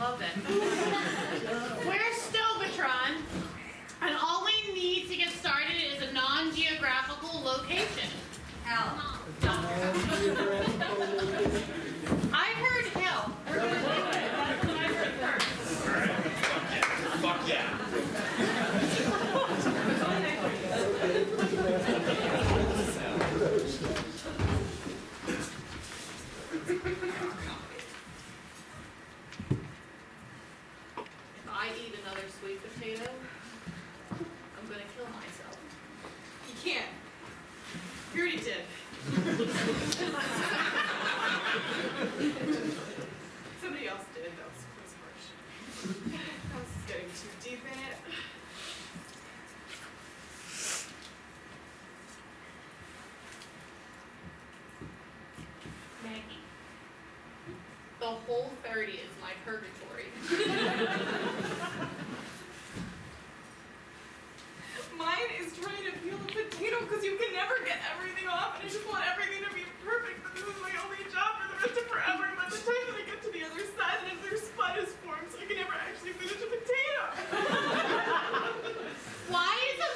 love it. We're Stovatron, and all we need to get started is a non-geographical location. Hell. I heard hell. That's what I heard first. Fuck yeah. If I eat another sweet potato, I'm gonna kill myself. You can't. You already did. Somebody else did. That was harsh. I was getting too deep in it. Maggie, the whole 30 is my purgatory. Mine is trying to peel a potato because you can never get everything off, and I just want everything to be perfect. But this is my only job for the rest of forever. And by the time that I get to the other side, and their spud is formed, so I can never actually finish a potato. Why is a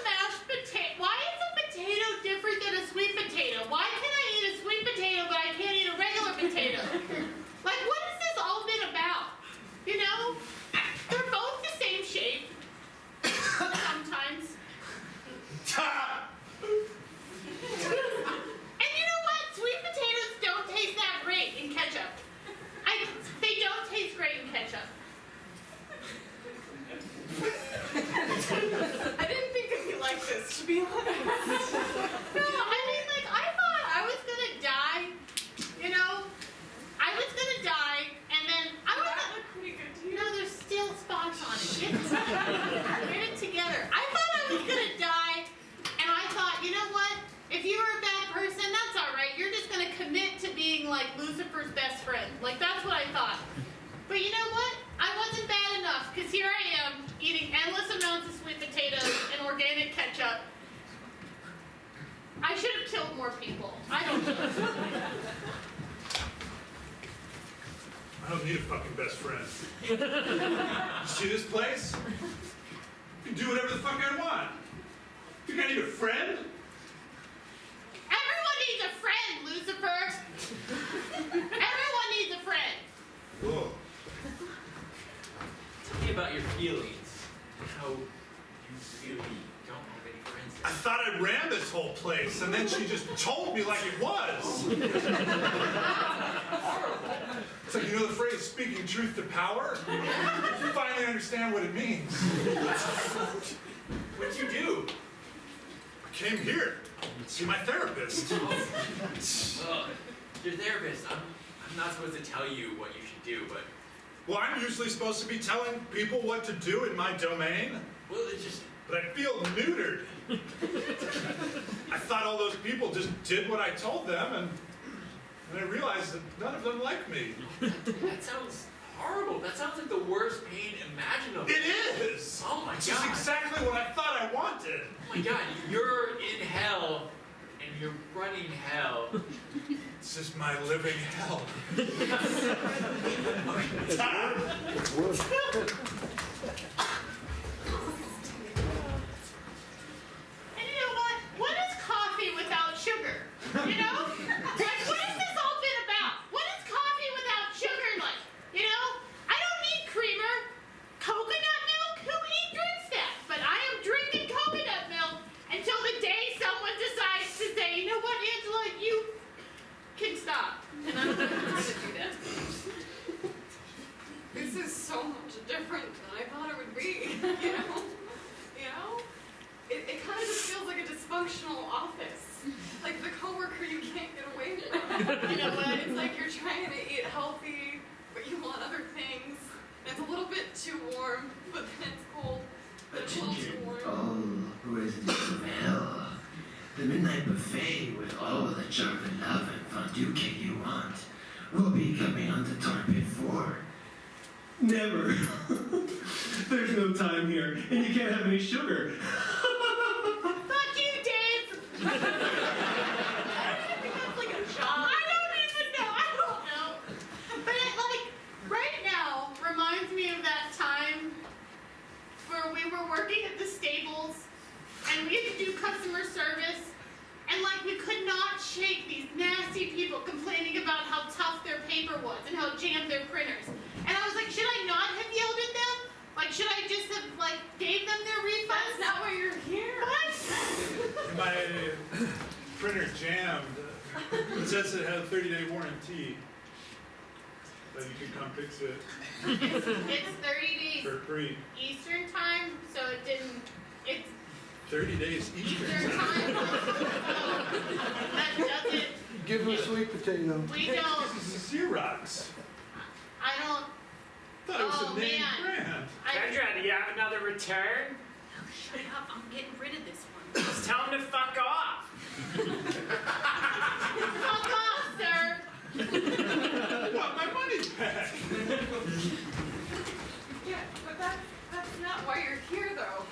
potato different than a sweet potato? Why can I eat a sweet potato but I can't eat a regular potato? Like, what has this all been about? You know? They're both the same shape. Sometimes. And you know what? Sweet potatoes don't taste that great in ketchup. They don't taste great in ketchup. I didn't think it'd be like this, to be honest. No, I mean, like, I thought I was gonna die, you know? I was gonna die, and then I was That gonna... looked pretty good to you. No, there's still spots on it. Get it together. I thought I was gonna die, and I thought, you know what? If you were a bad person, that's all right. You're just gonna commit to being, like, Lucifer's best friend. Like, that's what I thought. But you know what? I wasn't bad enough, because here I am, eating endless amounts of sweet potatoes and organic ketchup. I should have killed more people. I don't know. I don't need a fucking best friend. You see this place? You can do whatever the fuck I want. You think I need a friend? Everyone needs a friend, Lucifer. Everyone needs a friend. Whoa. Tell me about your feelings. How you really don't have any friends. I thought I ran this whole place, and then she just told me like it was. It's like, you know the phrase, speaking truth to power? You finally understand what it means. What'd you do? I came here to see my therapist. Your therapist. I'm not supposed to tell you what you should do, but Well, I'm usually supposed to be telling people what to do in my domain, well, it's just but I feel neutered. I thought all those people just did what I told them, and I realized that none of them like me. that sounds horrible. That sounds like the worst pain imaginable. It is! Oh my It's just God. exactly what I thought I wanted. Oh my God, you're in hell and you're running hell. This is my living hell. And you know what? What is coffee without sugar? You know? Like, what has this all been about? What is coffee without sugar like? You know? I don't need creamer. Coconut milk? Who drinks that? But I am drinking coconut milk until the day someone decides to say, you know what, Angela, you can stop. And I'm not going to do that. This is so much different than I thought it would be, you know? You know? It kind of just feels like a dysfunctional office. Like the coworker you can't get away from. You know what? It's like you're trying to eat healthy, but you want other things. And it's a little bit too warm, but then it's cold. But it's a little too warm. Oh, residents of hell. The midnight buffet with all the chocolate love and fondue cake you want will be coming on to Torpid 4. Never. There's no time here, and you can't have any sugar. Fuck you, Dave! I don't even think that's like a job. I don't even know. I don't know. But it, like, right now reminds me service, and like we could not shake these nasty people complaining about how tough their paper was and how jammed their printers. And I was like, should I not have yelled at them? Like, should I just have like gave them their refunds? That's not why you're here. What? My printer jammed. It says it had a 30-day warranty. That you can come fix it It's 30 days for free. Eastern time, so it didn't. It's 30 days Eastern Eastern time. time. That doesn't. Give him a sweet potato. We don't. This is Xerox. I don't. Thought it was Oh, a name man. brand. Kendra, do you have another return? Oh, shut up! I'm getting rid of this one. Just tell him to fuck off. Fuck off, sir. Want my money back. Yeah, but that's not why you're here, though.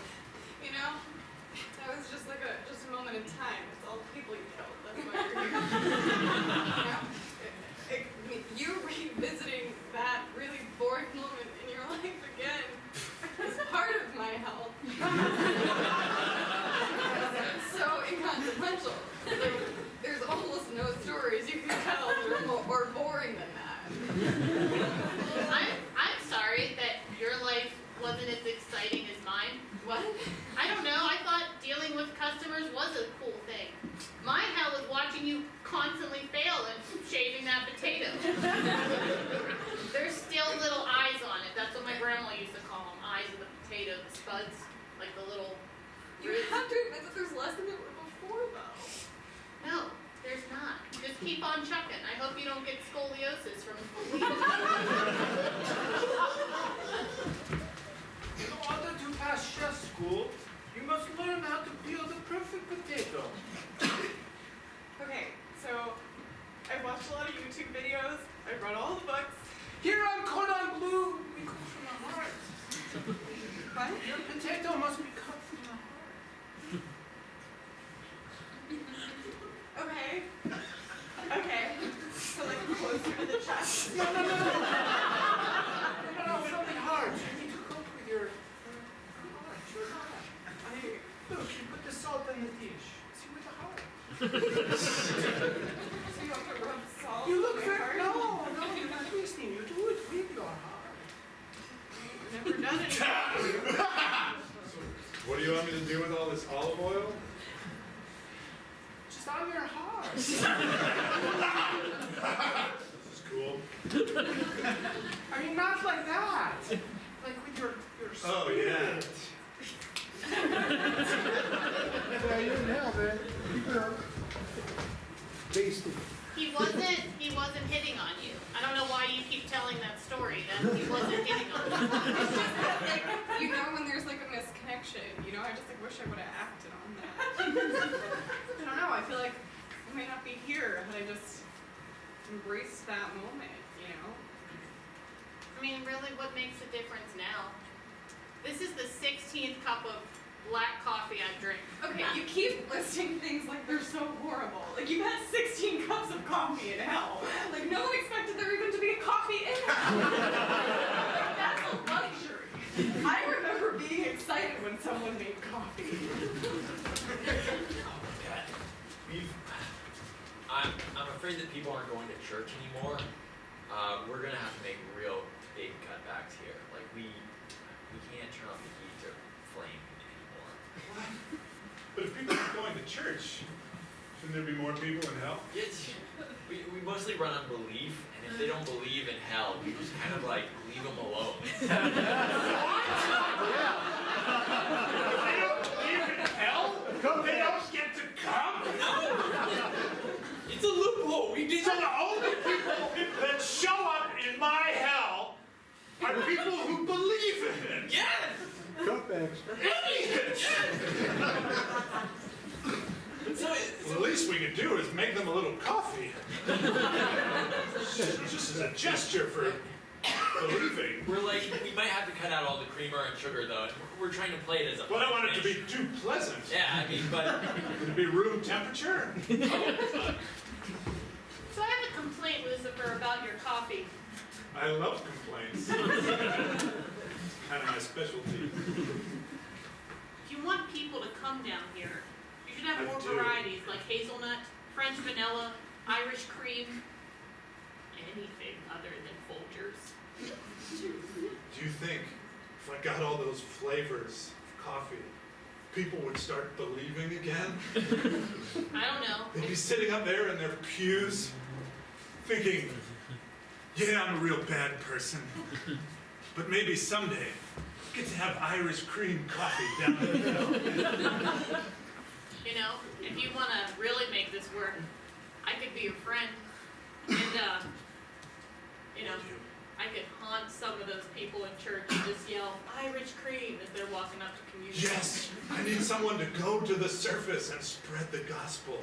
You know, that was just like just a moment in time. It's all the people you killed. That's why you're here. You know? I mean, you revisiting that really boring moment in your life again is part of my hell. It's so inconsequential. There's almost no stories you can tell that are more boring than that. I'm sorry that your life wasn't as exciting as mine. What? I don't know. I thought dealing with customers was a cool thing. My hell is watching you constantly fail and shaving that potato. There's still little eyes on it. That's what my grandma used to call them, eyes of the potato, the spuds, like the little. You have to admit that there's less than there were before, though. No, there's not. Just keep on chucking. I hope you don't get scoliosis from In order to pass chef school, you must learn how to peel the perfect potato. Okay, so I've watched a lot of YouTube videos. I've read all the books. Here on Cordon Bleu, we cook from the heart. What? Your potato must be cut from the heart. Okay. Okay. So like closer to the chest. No, from the heart. You need to cook with your heart. Your heart. I mean, look, you put the salt in the dish. See with the heart. So you have to rub salt You on look my very heart? no, you're not twisting. You do it with your heart. I've never done anything. What do you want me to do with all this olive oil? Just on your heart. This is cool. I mean, not like that. Like with your Oh, yeah. Yeah, you nailed it. Keep it up. Tasty. He wasn't hitting on you. I don't know why you keep telling that story that he wasn't hitting on you. It's just that, like, you know when there's like a misconnection, you know, I just like wish I would have acted on that. I don't know, I feel like I might not be here had I just embraced that moment, you know? I mean, really, what makes a difference now? This is the 16th cup of black coffee I've drank. Okay, you keep listing things like they're so horrible. Like you had 16 cups of coffee in hell. Like no one expected there even to be a coffee in hell. Like, that's a luxury. I remember being excited when someone made coffee. I'm afraid that people aren't going to church anymore. We're gonna have to make real big cutbacks here. Like we can't turn off the heat or flame anymore. But if people aren't going to church, shouldn't there be more people in hell? We mostly run on belief, and if they don't believe in hell, we just kind of like leave them alone. If they don't believe in hell, they don't get to come? It's a loophole. We did So the only people that show up in my hell are people who believe in it. Yes. Cutbacks. Idiots! So Well, the least we can do is make them a little coffee. Just as a gesture for believing. we're like, we might have to cut out all the creamer and sugar though. And we're trying to play it as a. Well, I don't want it to finish. be too pleasant. Yeah, I mean, but. Would it be room temperature? So I have a complaint, Lucifer, about your coffee. I love complaints. Kind of my specialty. If you want people to come down here, you should have I more do. varieties, like hazelnut, French vanilla, Irish cream, anything other than Folgers. Do you think if I got all those flavors of coffee, people would start believing again? I don't know. They'd be sitting up there in their pews, thinking, yeah, I'm a real bad person, but maybe someday I get to have Irish cream coffee down in hell. You know, if you want to really make this work, I could be your friend. And, you know, I could haunt some of those people in church and just yell, Irish cream, as they're walking up to communion. Yes, I need someone to go to the surface and spread the gospel.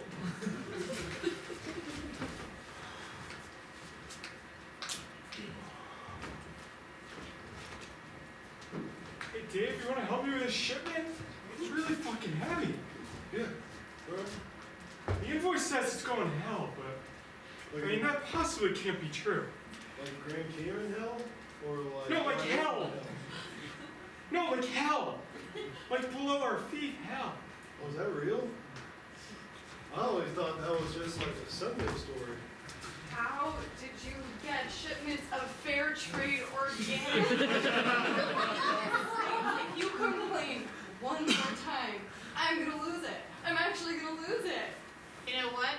Hey Dave, you wanna help me with this shipment? It's really fucking heavy. Yeah. Well, The invoice says it's going to hell, but I mean that possibly can't be true. like Grand Cayman hell? Or like... No, like hell. No, like hell. Like below our feet, hell. Oh, is that real? I always thought that was just like a Sunday story. How did you get shipments of fair trade organic? If you complain one more time, I'm gonna lose it. I'm actually gonna lose it. You know what?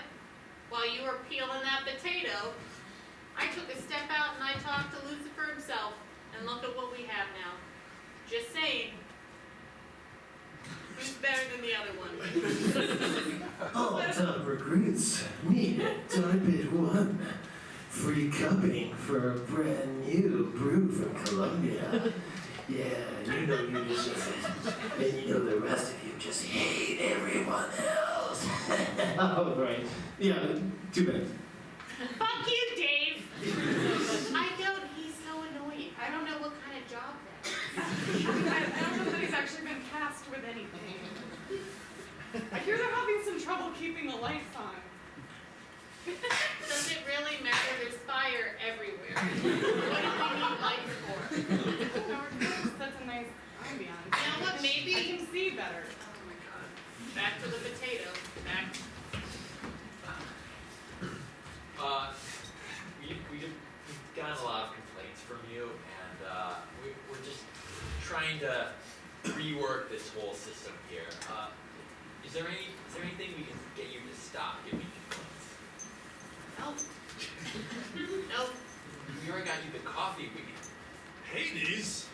While you were peeling that potato, I took a step out and I talked to Lucifer himself, and look at what we have now. Just saying. Who's better than the other one? All top recruits need Tar Pit 1. Free cupping for a brand new brew from Colombia. Yeah, you know you deserve it. And you know the rest of you just hate everyone else. Oh, right. Yeah, too bad. Fuck you, Dave! I don't, he's so annoying. I don't know what kind of job that is. I don't know that he's actually been tasked with anything. I hear they're having some trouble keeping the lights on. Does it really matter? There's fire everywhere. What do we need lights for? That's a nice ambiance. You know what, maybe- I can see better. Oh my god. Back to the potato. Back. We've gotten a lot of complaints from you, and we're just trying to rework this whole system here. Is there anything we can get you to stop giving complaints? No. Nope. We already got you the coffee. Hades?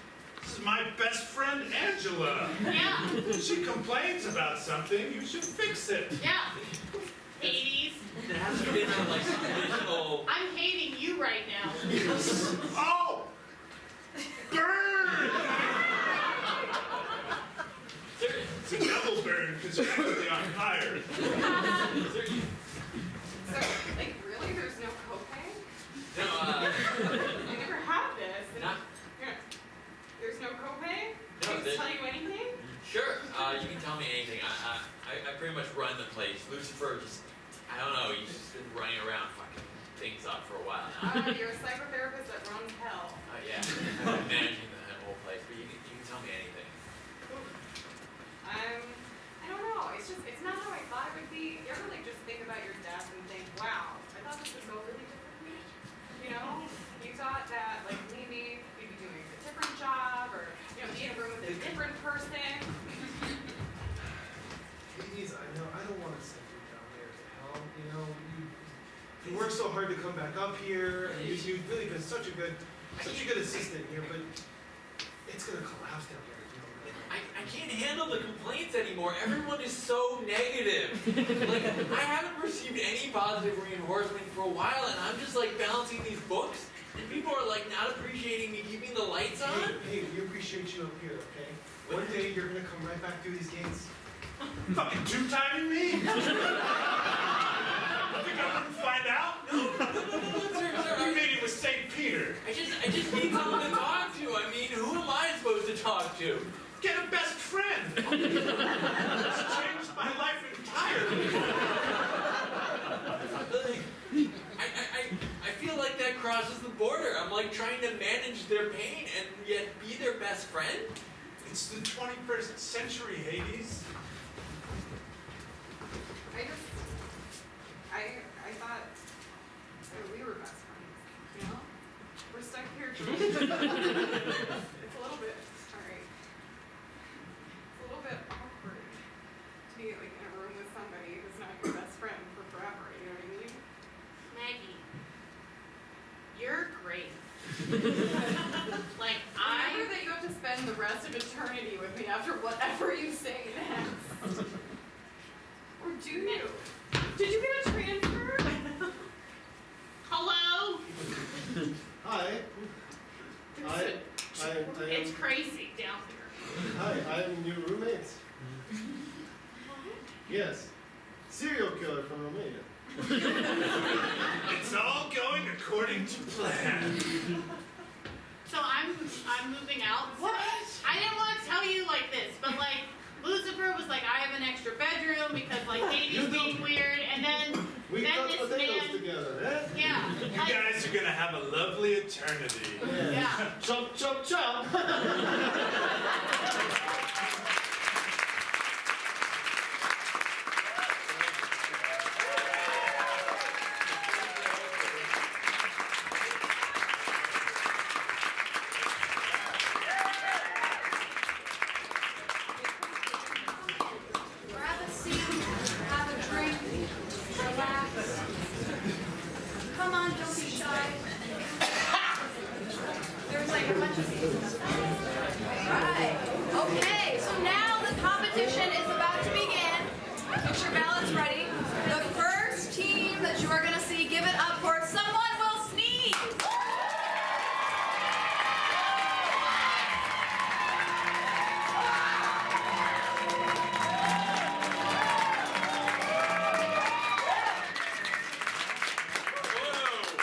This is my best friend Angela. Yeah. If she complains about something, you should fix it. Yeah. Hades. There hasn't been a like traditional. I'm hating you right now. Oh! Burn! It's a double burn because you're actually on fire. So, like, really, there's no copay? No, I never had this. And not here, there's no copay? No, Can I there- tell you anything? sure. You can tell me anything. I pretty much run the place. Lucifer just, I don't know. He's just been running around fucking things up for a while now. You're a psychotherapist that runs hell. Yeah, I've been managing the whole place, but you can tell me anything. I don't know. It's not how I thought it would be. You ever like just think about your death and think, wow, I thought this would go really differently. You know, you thought that like maybe you'd be doing a different job, or be in a room with a different person. Hades, I know, I don't want to send you down there to hell, you know, you worked so hard to come back up here, and you've really been such a good assistant here, but it's gonna collapse down there, you know. I can't handle the complaints anymore. Everyone is so negative. Like, I haven't received any positive reinforcement for a while, and I'm just like balancing these books, and people are like not appreciating me keeping the lights on. Hey, we appreciate you up here, okay? One day you're gonna come right back through these gates. Fucking two-timing me? Think I wouldn't find out? Sir, I'm meeting with St. Peter. I just need someone to talk to. I mean, who am I supposed to talk to? Get a best friend. It's changed my life entirely. I feel like that crosses the border. I'm like trying to manage their pain and yet be their best friend. It's the 21st century, Hades. I thought that we were best friends, you know? We're stuck here trying to, it's a little bit, sorry. It's a little bit awkward to be like in a room with somebody who's not your best friend for forever, you know what I mean? Maggie, you're great. Like, Remember that you have to spend the rest of eternity with me after whatever you say next. Or do you? Did you get a transfer? hello? Hi. It's crazy down here. Hi, I'm new roommates. Yes. Serial killer from Romania. It's all going according to plan. So I'm moving out. What? I didn't want to tell you like this, but like Lucifer was like, I have an extra bedroom because like Katie's being weird, and then We cut this potatoes man, together, eh? yeah, You like, guys are gonna have a lovely eternity. yeah. Chomp, chomp, chomp. Grab a seat, have a drink, relax. Come on, don't be shy. There's like a bunch of seats. Right. Okay, so now the competition is about to begin. Get your ballots ready. The first team that you are going to see, give it up for Someone Will Sneeze. Hello,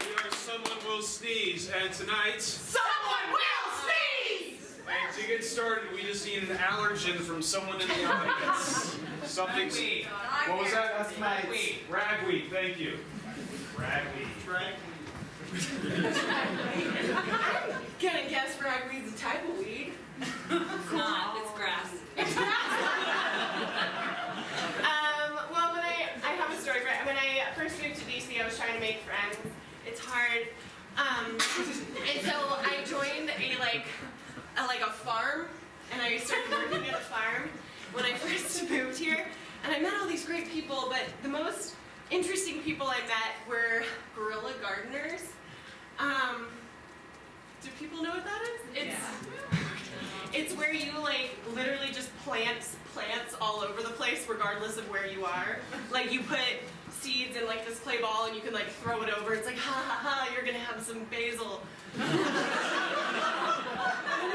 we are Someone Will Sneeze, and tonight, Someone will sneeze! and to get started, we just need an allergen from someone in the audience. Something. What was that? That's ragweed. Ragweed, thank you. Ragweed. Gonna guess ragweed's a type of weed. It's not, it's grass. Well, I have a story for it. When I first moved to DC, I was trying to make friends. It's hard. And so I joined a farm, and I started working at a farm when I first moved here. And I met all these great people, but the most interesting people I met were guerrilla gardeners. Do people know what that is? It's where you like literally just plant plants all over the place regardless of where you are. Like you put seeds in like this clay ball and you can like throw it over. It's like ha ha ha, you're gonna have some basil. And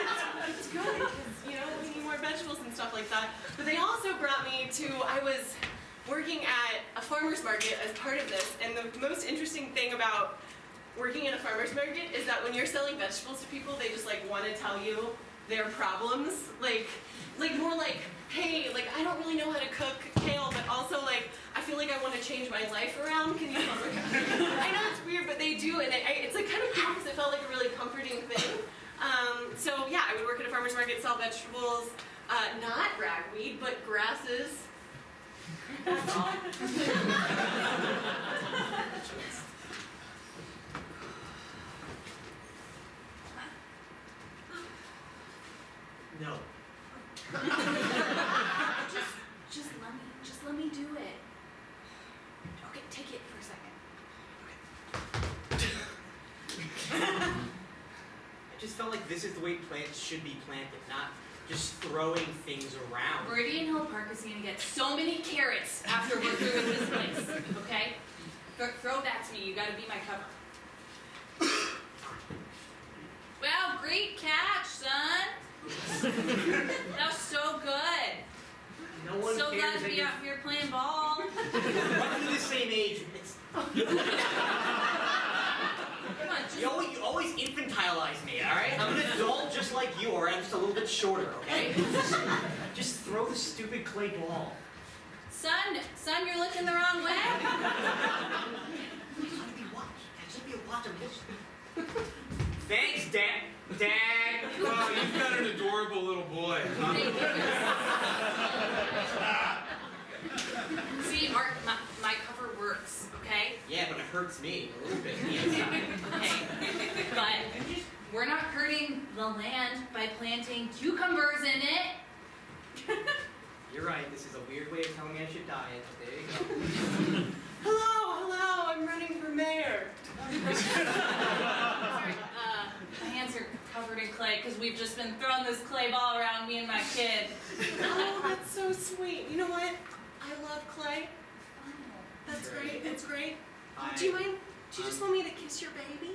it's good because you know we need more vegetables and stuff like that. But they also brought me to, I was working at a farmer's market as part of this, and the most interesting thing about working in a farmer's market is that when you're selling vegetables to people, they just like want to tell you their problems, like more like, hey, like I don't really know how to cook kale, but also like I feel like I want to change my life around. Can you help me? I know it's weird, but they do, and it's like kind of cool because it felt like a really comforting thing. So yeah, I would work at a farmer's market, sell vegetables, not ragweed, but grasses. That's all. No. Just let me do it. Okay, take it for a second. I just felt like this is the way plants should be planted, not just throwing things around. Meridian Hill Park is gonna get so many carrots after we're through with this place, okay? Throw that to me, you gotta be my cover. Wow, great catch, son. That was so good. No one So cares glad to that be you're out here playing ball. roughly the same age. Come on, just You always infantilize me, alright? I'm an adult just like you, or I'm just a little bit shorter, okay? Just throw the stupid clay ball. Son, you're looking the wrong way. I should be watched. I should be watching this. Thanks, Dad. Wow, you've got an adorable little boy. Huh? See, Mark, my cover works, okay? Yeah, but it hurts me a little bit on the inside. Okay. But we're not hurting the land by planting cucumbers in it. You're right, this is a weird way of telling me I should diet, but there you go. Hello, I'm running for mayor. Sorry, my hands are covered in clay because we've just been throwing this clay ball around, me and my kid. Oh, that's so sweet. You know what? I love clay. That's great. It's great. Do you mind? Do you just want me to kiss your baby?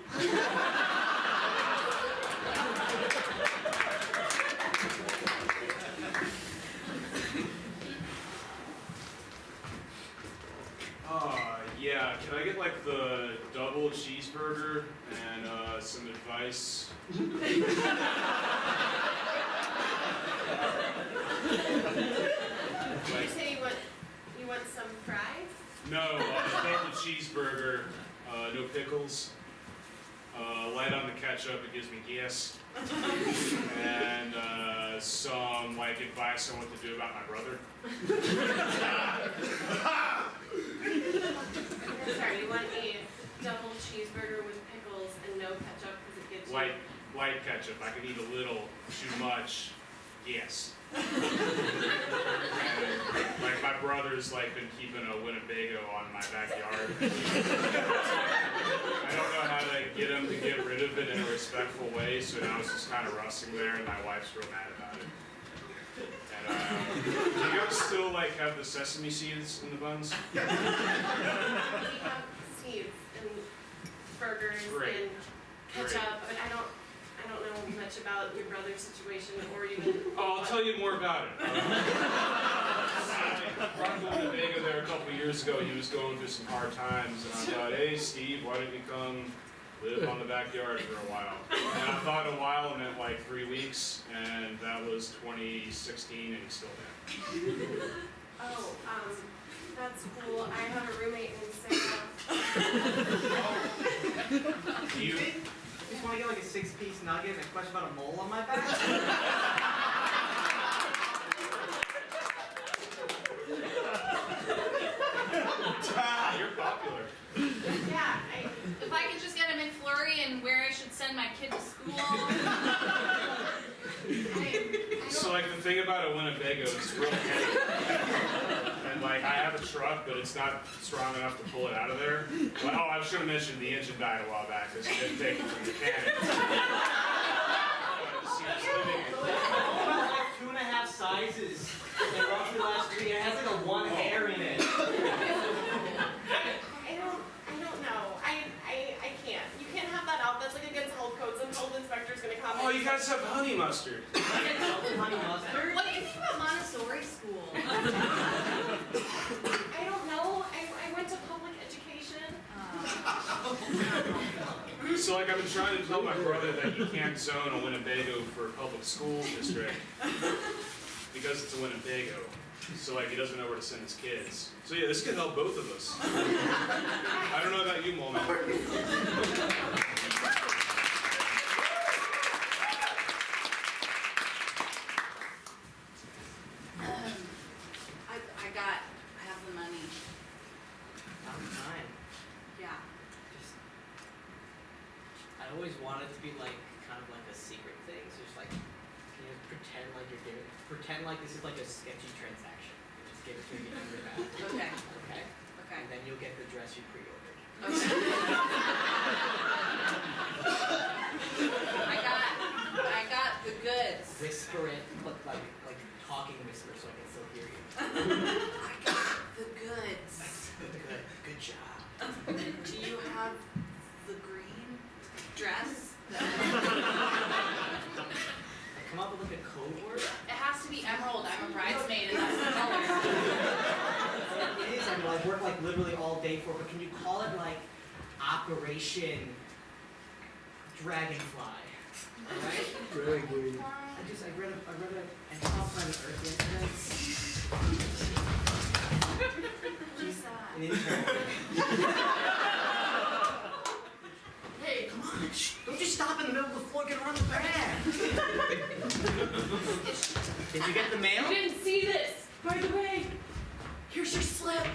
Yeah, can I get like the double cheeseburger and some advice? Did you say you want some fries? No, double cheeseburger, no pickles, light on the ketchup, it gives me gas, and some like advice on what to do about my brother. Sorry, you want a double cheeseburger with pickles and no ketchup because it gives you... Light ketchup, I could eat a little, too much, yes. And, like my brother's like been keeping a Winnebago on my backyard. I don't know how to get him to get rid of it in a respectful way, so now it's just kind of rusting there, and my wife's real mad about it. And do you guys still like have the sesame seeds in the buns? We have seeds and burgers Great. and ketchup, Great. but I don't know much about your brother's situation or even... Oh, I'll tell you more about it. I brought the Winnebago there a couple years ago. He was going through some hard times, and I thought, hey, Steve, why don't you come live on the backyard for a while? And I thought a while meant like 3 weeks, and that was 2016, and he's still there. Oh, that's cool. I have a roommate in Sarah. Do you? You just want to get like a 6-piece nugget and a question about a mole on my back? You're popular. Yeah, If I could just get a McFlurry and where I should send my kid to school. So like the thing about a Winnebago, it's real heavy. And like I have a truck, but it's not strong enough to pull it out of there. But, oh, I should have mentioned the engine died a while back. This didn't take it from the mechanic. About like 2.5 sizes. And roughly the last 3, it has like a 1 hair in it. I don't know. I can't. You can't have that out. That's like against health codes, and health inspector's gonna come. Oh, you guys have honey mustard. Honey mustard? What do you think about Montessori school? I don't know. I went to public education. So like I've been trying to tell my brother that he can't zone a Winnebago for a public school district because it's a Winnebago. So like he doesn't know where to send his kids. So yeah, this could help both of us. I don't know about you, Mole Man. I have the money. Not mine. Yeah. I always wanted to be like kind of like a secret thing. So just like, can you pretend like you're giving, pretend like this is like a sketchy transaction. You just give it to me behind your back. Okay. Okay. Okay. And then you'll get the dress you pre-ordered. Okay. I got the goods. Whisper it, but like talking whisper, so I can still hear you. I got the goods. Good job. Do you have the green dress? Come up with like a code word. It has to be emerald. I'm a bridesmaid, and that's the color. It is, and I work like literally all day for it, but can you call it like Operation Dragonfly? Alright? Dragonfly. I read an top planet Earth yesterday. What is that? An intern. Hey, Come on, shh, don't just stop in the middle of the floor, get around the back. Did you get the mail? you didn't see this. By the way, here's your slip.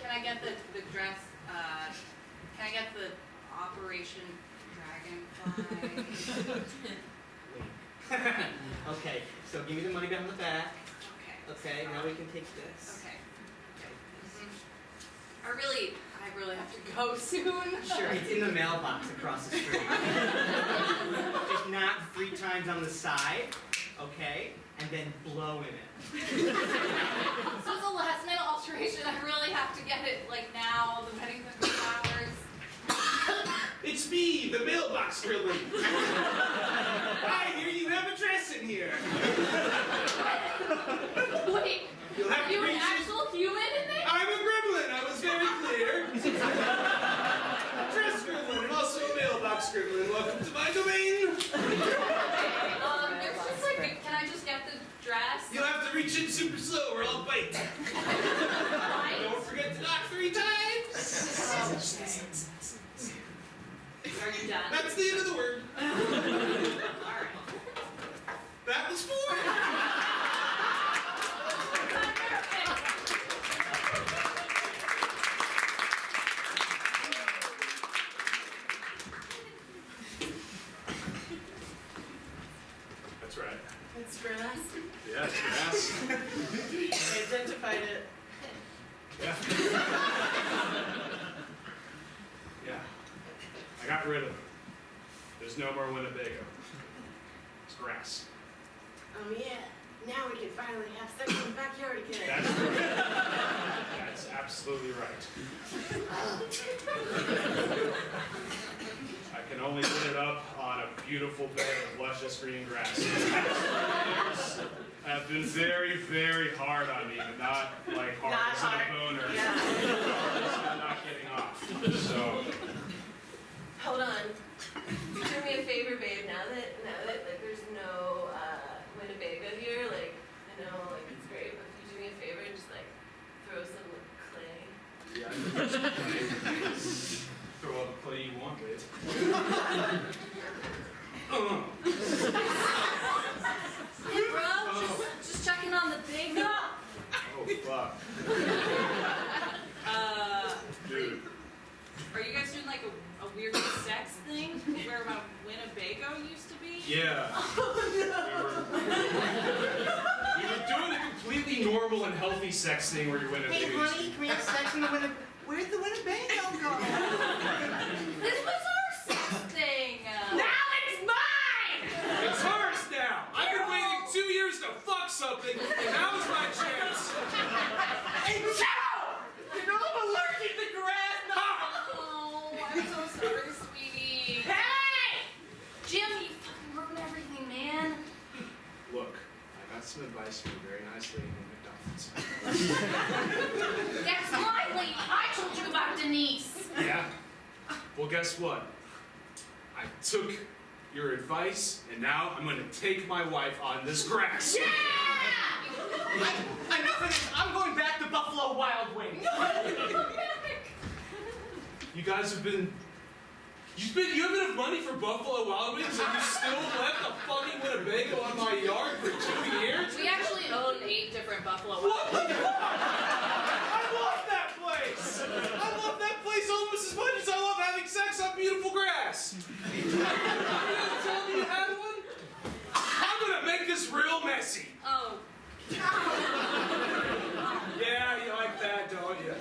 can I get the dress, can I get the Operation Dragonfly? Okay, so give me the money down the back. Okay. Okay, now we can take this. Okay. I really have to go soon. Sure, it's in the mailbox across the street. Just not 3 times on the side, okay? And then blow in it. So it's a last minute alteration. I really have to get it like now. The wedding's in 2 hours. It's me, the mailbox gremlin. I hear you have a dress in here. Wait, You'll have are to you an reach in- actual human in there? I'm a gremlin, I was very clear. Dress gremlin and also a mailbox gremlin. Welcome to my domain. There's just like, can I just get the dress? You'll have to reach in super slow or I'll bite. Don't forget to knock 3 times. Are you done? That's the end of the word. Alright. That was 4. That's right. It's grass. Yeah, it's grass. I identified it. Yeah. Yeah. I got rid of it. There's no more Winnebago. It's grass. Yeah. Now we can finally have sex in the backyard again. That's right. That's absolutely right. I can only put it up on a beautiful bed of luscious green grass. Have been very, very hard on me, but not like hard Not as in hard. a boner. Yeah. I'm not getting off. So, Hold on. Do me a favor, babe. Now that like there's no Winnebago here, like I know like it's great, but if you do me a favor and just like throw some clay. yeah, throw all the clay you want, babe. Hey bro, just checking on the big up. Oh, fuck. Dude. Are you guys doing like a weird sex thing where my Winnebago used to be? Yeah. We were doing a completely normal and healthy sex thing where you're Winnebago. Hey honey, can we have sex in the Winnebago? Where'd the Winnebago go? This was our sex thing. Now it's mine! It's hers now. I've been waiting 2 years to fuck something, and now is my chance. Hey, Joe! You know I'm allergic to grass. Oh, I'm so sorry, sweetie. Hey! Jim, you fucking ruined everything, man. Look, I got some advice from a very nice lady named McDonald's. That's my lady. I told you about Denise. Yeah? Well, guess what? I took your advice, and now I'm gonna take my wife on this grass. Enough of this! I'm going back to Buffalo Wild Wings! You guys have been... You have enough money for Buffalo Wild Wings, and you still left a fucking Winnebago on my yard for 2 years? We actually own 8 different Buffalo What Wild the fuck? I love that place! I love that place almost as much as I love having sex on beautiful grass. You guys tell me you had one? I'm gonna make this real messy. Oh. Yeah, you like that, don't you?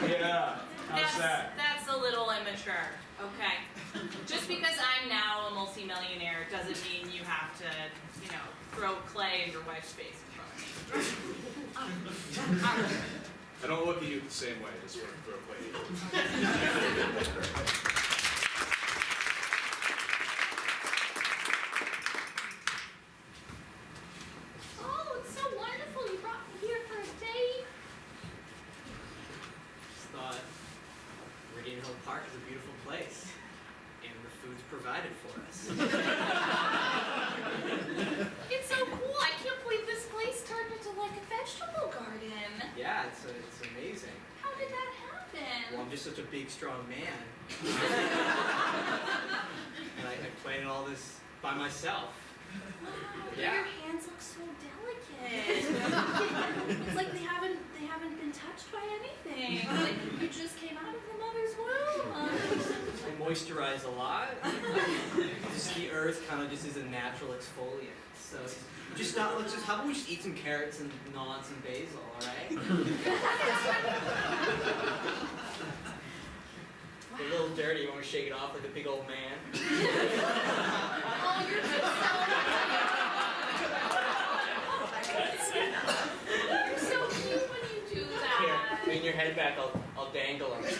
Yeah. How's that? That's a little immature, okay? Just because I'm now a multimillionaire doesn't mean you have to, you know, throw clay in your wife's face in front of me. I don't look at you the same way, just want to throw play. Oh, it's so wonderful. You brought me here for a date. Just thought Meridian Hill Park is a beautiful place. And the food's provided for us. It's so cool. I can't believe this place turned into like a vegetable garden. Yeah, it's amazing. How did that happen? Well, I'm just such a big, strong man. And I planned all this by myself. Yeah. Your hands look so delicate. It's like they haven't been touched by anything. Like you just came out of the mother's womb. I moisturize a lot. Just the earth kind of just is a natural exfoliant. So just not. Let's just. How about we just eat some carrots and gnaw on some basil, all right? A little dirty. You want to shake it off like a big old man? Oh, you're just you're so cute when you do that. Here, lean your head back. I'll dangle it.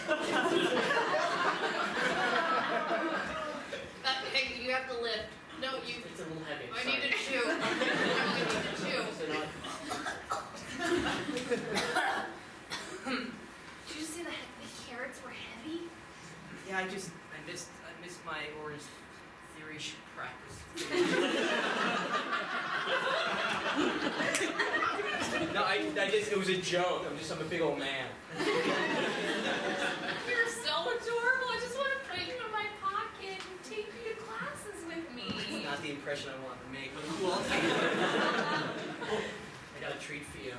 Hey, you have to lift. No, you. It's a little heavy. I need to chew. I really need to chew. So not. Did you see the carrots were heavy? Yeah, I missed my Orange Theory practice. No, it was a joke. I'm a big old man. You're so adorable. I just want to put you in my pocket and take you to classes with me. It's not the impression I wanted to make, but who else? I got a treat for you. Oh,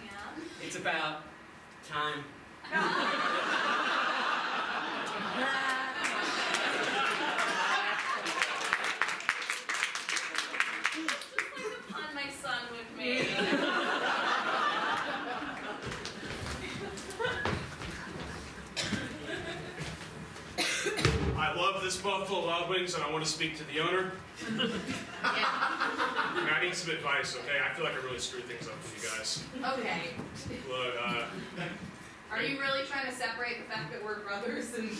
yeah? It's about time. On my son with me. I love this Buffalo Wild Wings, and I want to speak to the owner. And I need some advice, okay? I feel like I really screwed things up with you guys. Okay. Look, Are you really trying to separate the fact that we're brothers and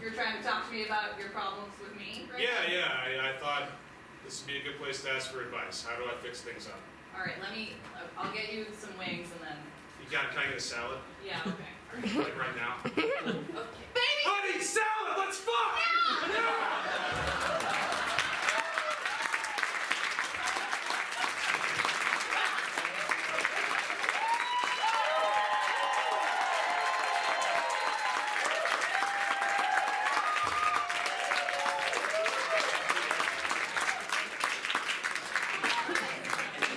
you're trying to talk to me about your problems with me? Right now? yeah, I thought this would be a good place to ask for advice. How do I fix things up? All right, I'll get you some wings and then, Can I get a salad? yeah, okay. Like right now? Okay. Baby! Honey, salad, let's fuck!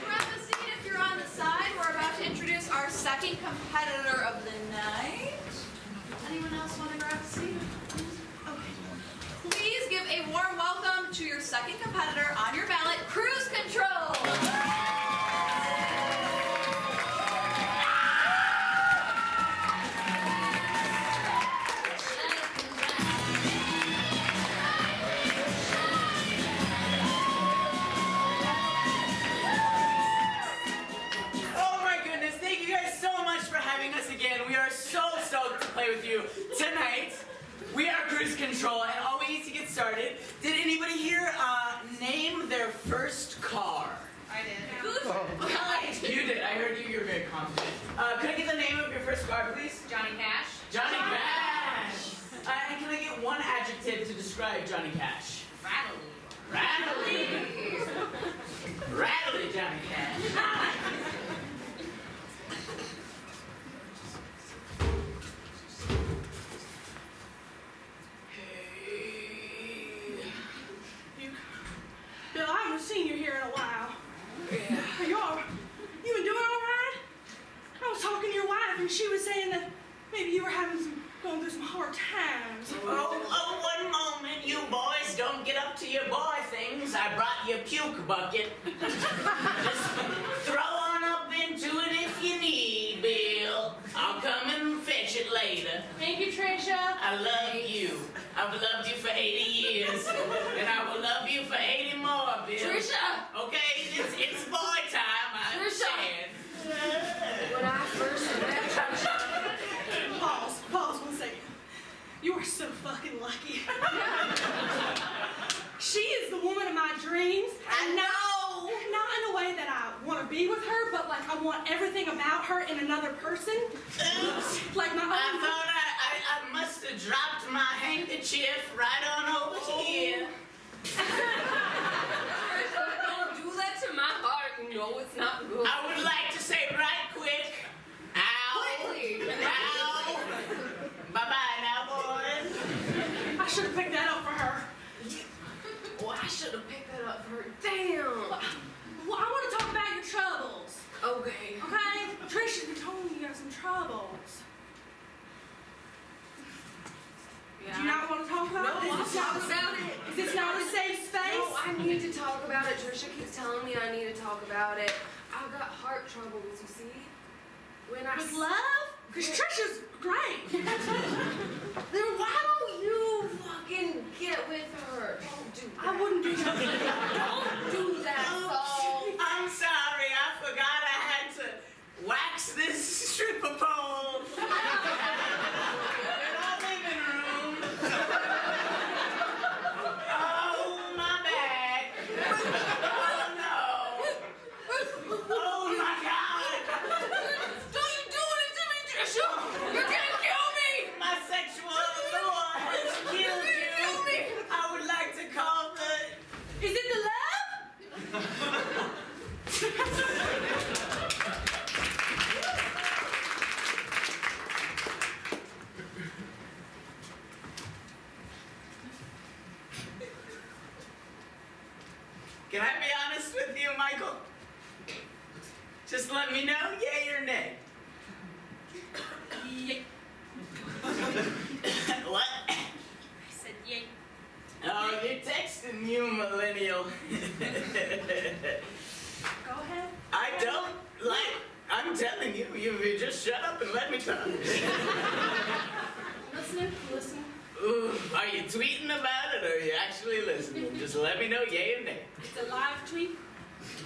Grab a seat if you're on the side. We're about to introduce our second competitor of the night. Anyone else want to grab a seat? Okay. Please give a warm welcome to your second competitor on your ballot, Cruise Control. Oh my goodness, thank you guys so much for having us again. We are so stoked to play with you tonight. We are Cruise Control, and all we need to get started. Did anybody here name their first car? I did. You did. I heard you. You're very confident. Could I get the name of your first car, please? Johnny Cash? Johnny Cash. And can I get one adjective to describe Johnny Cash? Rattling. Rattly. Rattly Johnny Cash. Bill, I haven't seen you here in a while. Yeah. You been doing all right? I was talking to your wife and she was saying that maybe you were going through some hard times. Oh, one moment, you boys. Don't get up to your boy things. I brought you a puke bucket. Just throw on up into it if you need, Bill. I'll come and fetch it later. Thank you, Tricia. I love you. I've loved you for 80 years. And I will love you for 80 more, Bill. Tricia! Okay, it's boy time, I understand. When I first met Pause 1 second. You are so fucking lucky. She is the woman of my dreams. I know. Not in a way that I want to be with her, but like I want everything about her in another person. Oops. Like my own. I thought I must have dropped my handkerchief right on over here. Don't do that to my heart. No, it's not good. I would like to say right quick, ow, Quickly. ow, bye-bye now, boys. I should have picked that up for her. Oh, I should have picked that up for her. troubles. Yeah. Do you not want to talk about No, it? I'll talk about it. Is this not a safe space? No, I need to talk about it. Trisha keeps telling me I need to talk about it. I've got heart troubles, you see? When I With love? Because Trisha's great. Then why don't you fucking get with her? Don't do that. I wouldn't do that. Don't do that, Saul. I'm sorry, I forgot I had to wax this stripper pole in our living room. Oh, my back. Oh, no. Oh, my God. Don't you do it to me, Trisha. You're gonna kill me. My sexual allure has killed you. I would like to call the... Is it the love? Can I be honest with you, Michael? Just let me know, yay or nay. Yay. What? I said yay. Oh, you're texting, you millennial. Go ahead. I don't like, I'm telling you, you just shut up and let me talk. Listening. Ooh, are you tweeting about it or are you actually listening? Just let me know, yay or nay. It's a live tweet.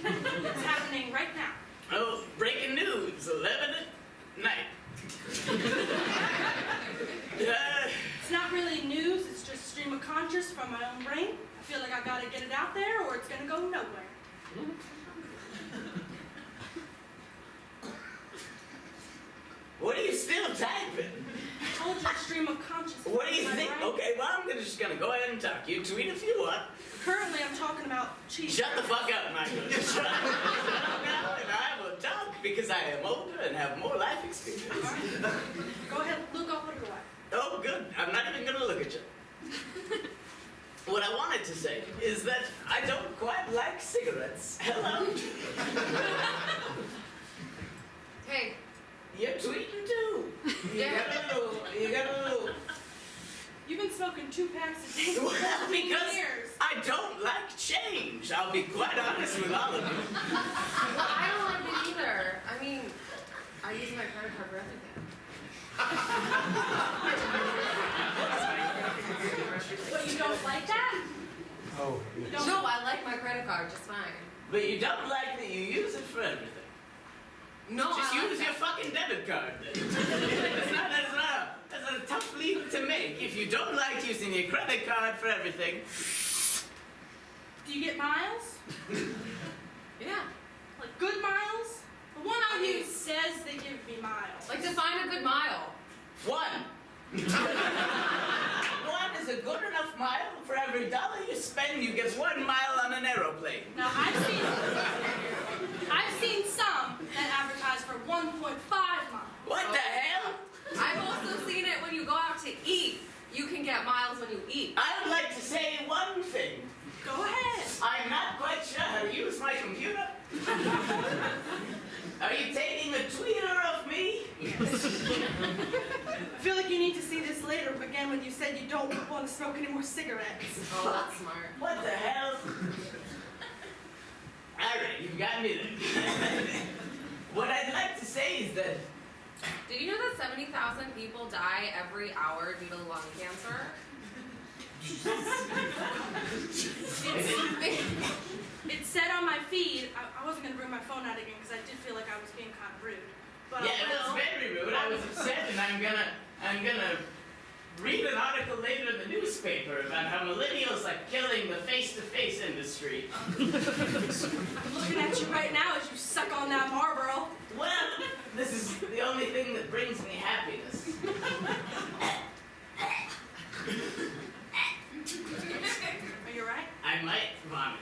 It's happening right now. Oh, breaking news, 11 at night. It's not really news, it's just stream of conscious from my own brain. I feel like I gotta get it out there or it's gonna go nowhere. What are you still typing? I told you stream of consciousness. What do you My think? brain. Okay, well, just gonna go ahead and talk. You tweet if you want. Currently, I'm talking about cheese. Shut the fuck up, Michael. Shut up now, and I will talk because I am older and have more life experience. Go ahead, Luke, I'll put it away. Oh, good. I'm not even gonna look at you. What I wanted to say is that I don't quite like cigarettes. Hello? Hey. You're tweeting too. You got a little. You've been smoking 2 packs a day for Well, 15 because years. I don't like change. I'll be quite honest with all of you. Well, I don't like it either. I mean, I use my credit card for everything. But you don't like that? Oh. No, I like my credit card just fine. But you don't like that you use it for everything. No, Just I like use your that. fucking debit card then. That's a tough leap to make. If you don't like using your credit card for everything. Do you get miles? Yeah. Like good miles? The one I use says they give me miles. Like, define a good mile. 1. 1 is a good enough mile. For every dollar you spend, you get 1 mile on an aeroplane. Now, I've seen some that advertise for 1.5 miles. What the hell? I've also seen it when you go out to eat. You can get miles when you eat. I would like to say one thing. Go ahead. I'm not quite sure how to use my computer. Are you taking a tweeter of me? I feel like you need to see this later again when you said you don't want to smoke any more cigarettes. Oh, that's smart. What the hell? Alright, you've got me there. What I'd like to say is that... Did you know that 70,000 people die every hour due to lung cancer? It said on my feed, I wasn't going to bring my phone out again because I did feel like I was being kind of rude. But Yeah, it was very rude. I was upset, and I'm gonna read an article later in the newspaper about how millennials are killing the face-to-face industry. I'm looking at you right now as you suck on that Marlboro. Well, this is the only thing that brings me happiness. Are you right? I might vomit.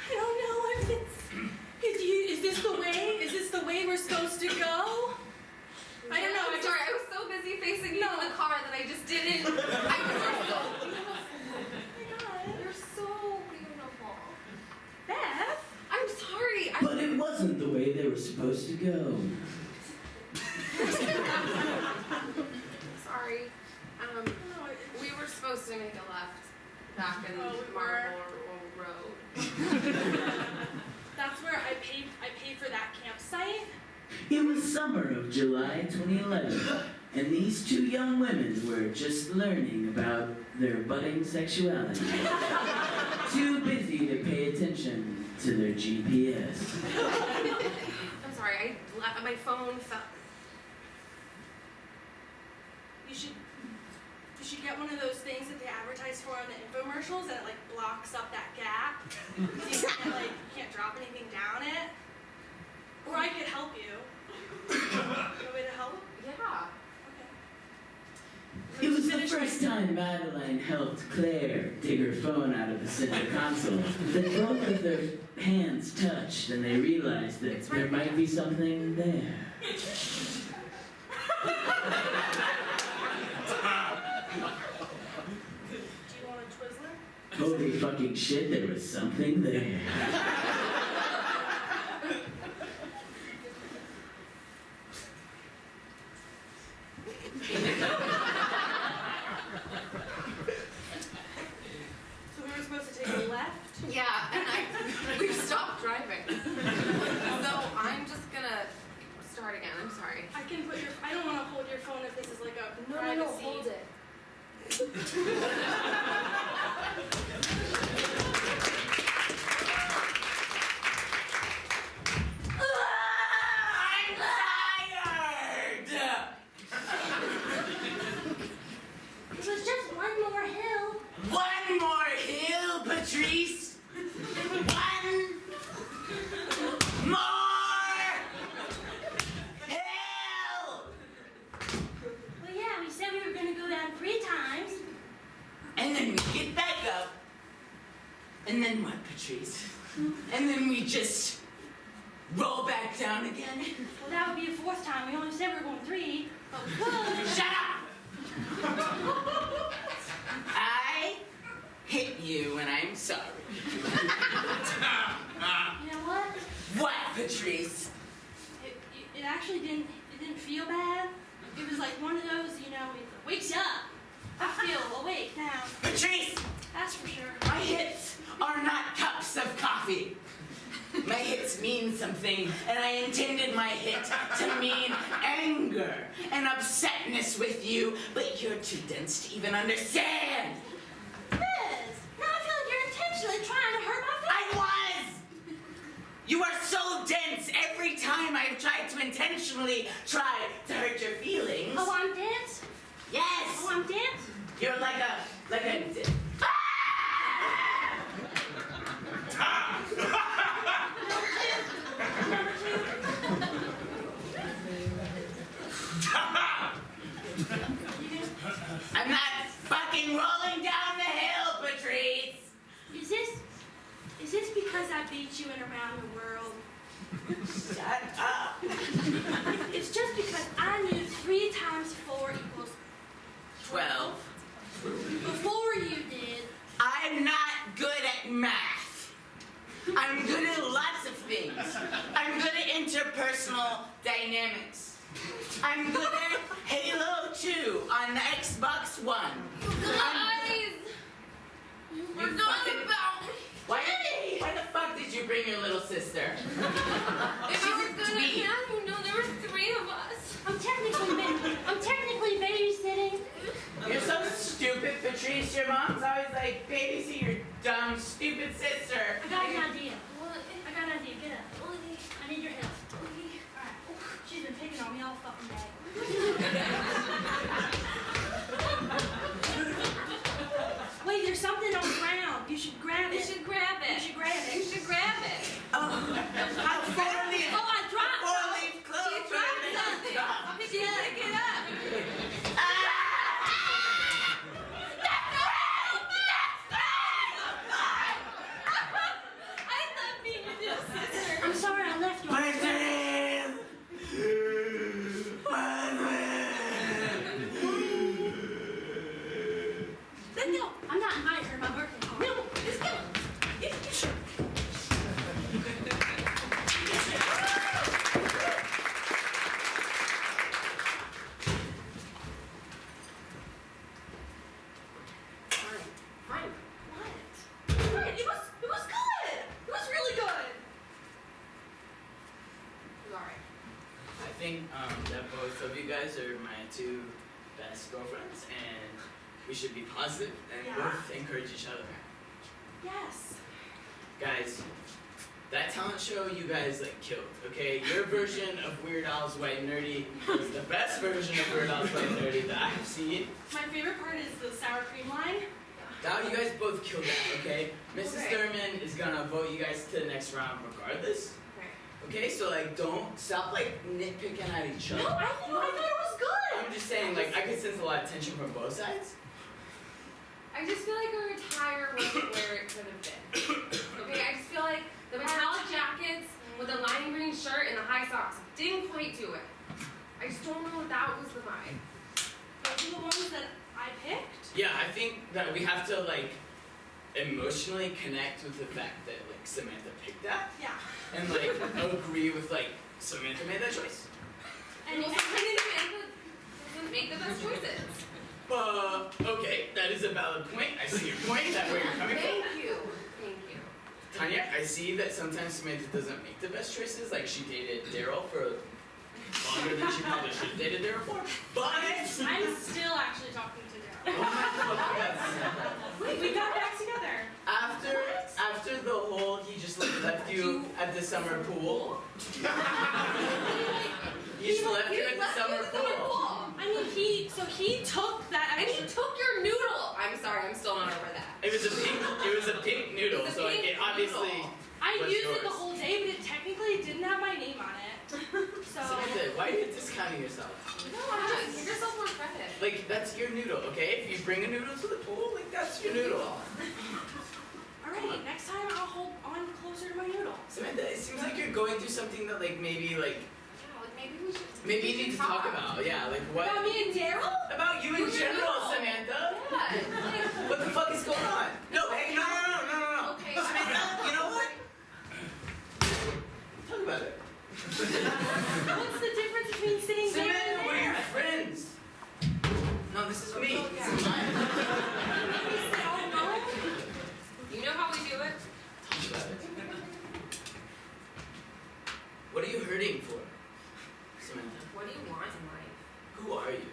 I don't know if is this the way? Is this the way we're supposed to go? I don't know. I'm sorry, I was so busy facing you in the car that I just didn't. I was so supposed to go. Sorry. We were supposed to make a left back in Oh, we were? Marlborough Road. That's where I paid for that campsite. It was summer of July 2011, and these two young women were just learning about their budding sexuality. Too busy to pay attention to their GPS. I'm sorry, my phone fell. You should get one of those things that they advertise for on the infomercials, and it like blocks up that gap. So you can't drop anything down it. Or I could help you. You want me to help? Yeah. It was the first time Madeline helped Claire dig her phone out of the center console that both of their hands touched, and they realized that there might be something there. Do you want a Twizzler? Holy fucking shit, there was something there. So we were supposed to take a left? Yeah, and we've stopped driving. So I'm just gonna start again. I'm sorry. I don't want to hold your phone if this is like a No, privacy. hold it. I'm tired! It was just one more hill. One more hill, Patrice! One more hill! Well, yeah, we said we were going to go down 3 times. And then we get back up. And then what, Patrice? And then we just roll back down again? Well, that would be a 4th time. We only said we were going 3, but we could. Shut up! I hit you and I'm sorry. You know what? What, Patrice? It actually didn't feel bad. It was like one of those, it wakes you up. I feel awake now. Patrice! That's for sure. My hits are not cups of coffee. My hits mean something, and I intended my hit to mean anger and upsetness with you, but you're too dense to even understand. Liz, now I feel like you're intentionally trying to hurt my feelings. I was! You are so dense every time I've tried to intentionally try to hurt your feelings. Oh, I'm dense? Yes! Oh, I'm dense? You're like a I'm not fucking rolling down the hill, Patrice! Is this because I beat you in Around the World? Shut up! It's just because I knew 3 times 4 equals 12. Before you did. I'm not good at math. I'm good at lots of things. I'm good at interpersonal dynamics. I'm good at Halo 2 on the Xbox One. Guys! We're not about Why the fuck did you bring your little sister? If I was good at math, there were 3 of us. I'm technically babysitting. You're so stupid, Patrice. Your mom's always like, babysit your dumb, stupid sister. I got an idea. Get up. I need your help. Alright. She's been picking on me all fucking day. Wait, there's something on the ground. You should grab it. You should grab it. Oh, how four-leaf. Oh, I dropped Four-leaf clover. She dropped something. Pick it up. I love being your little sister. I'm sorry I left you. Let's go. I'm not inviting her to my birthday party. No, let's go. guys are my two best girlfriends, and we should be positive and Yeah. both encourage each other. Yes. Guys, that talent show you guys like killed, okay? Your version of Weird Al's White Nerdy was the best version of Weird Al's White Nerdy that I've seen. My favorite part is the sour cream line. Now you guys both killed that, okay? Mrs. Okay. Thurman is gonna vote you guys to the next round regardless. Okay, so like don't stop like nitpicking at each other. No, I thought it was good. I'm just saying, like I could sense a lot of tension from both sides. I just feel like our attire wasn't where it could have been. Okay, I just feel like the metallic jackets with the lime green shirt and the high socks didn't quite do it. I just don't know if that was the vibe. Those are the ones that I picked. Yeah, I think that we have to like emotionally connect with the fact that like Samantha picked that Yeah. and like agree with like Samantha made that choice. And Well, sometimes Samantha doesn't make the best choices. Okay, that is a valid point. I see your point, that where you're coming from. Thank you. Thank you. Tanya, I see that sometimes Samantha doesn't make the best choices, like she dated Daryl for longer than she probably should have dated Daryl for. But I'm still actually talking to Daryl. oh my God. Wait, we got back together. After the whole he just like left you at the summer pool. He just left you at the summer pool. I mean, he took that. And he took your noodle. I'm sorry, I'm still not over that. It was a pink noodle, It was a so like, pink it obviously noodle. I was used yours. it the whole day, but it technically didn't have my name on it. So. Samantha, why are you discounting yourself? No, just give yourself more credit. Like that's your noodle, okay? If you bring a noodle to the pool, like that's your noodle. Alright, next time I'll hold on closer to my noodle. Samantha, it seems like you're going through something that like maybe like Yeah, like maybe we should. maybe you need to talk about. Yeah, like what About me and Daryl? about you in Who's your general, noodle? Samantha? Yeah. What the fuck is going on? No, hey, no. Okay. Samantha, you know what? Talk about it. What's the difference between sitting there Samantha, and we're there? your friends. No, this is me. Oh, This is mine. You know how we do it? Talk about it. What are you hurting for, Samantha? What do you want in life? Who are you?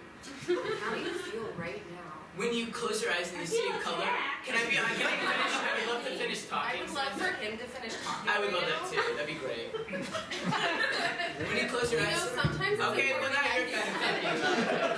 How do you feel right now? When you close your eyes and you see a color, can I finish? I would love to finish I talking. would love for him to finish talking. I would love right that now. too. That'd be great. When you close your You eyes. know, sometimes it's Okay, well important now that you're you kind of finish. talking about it.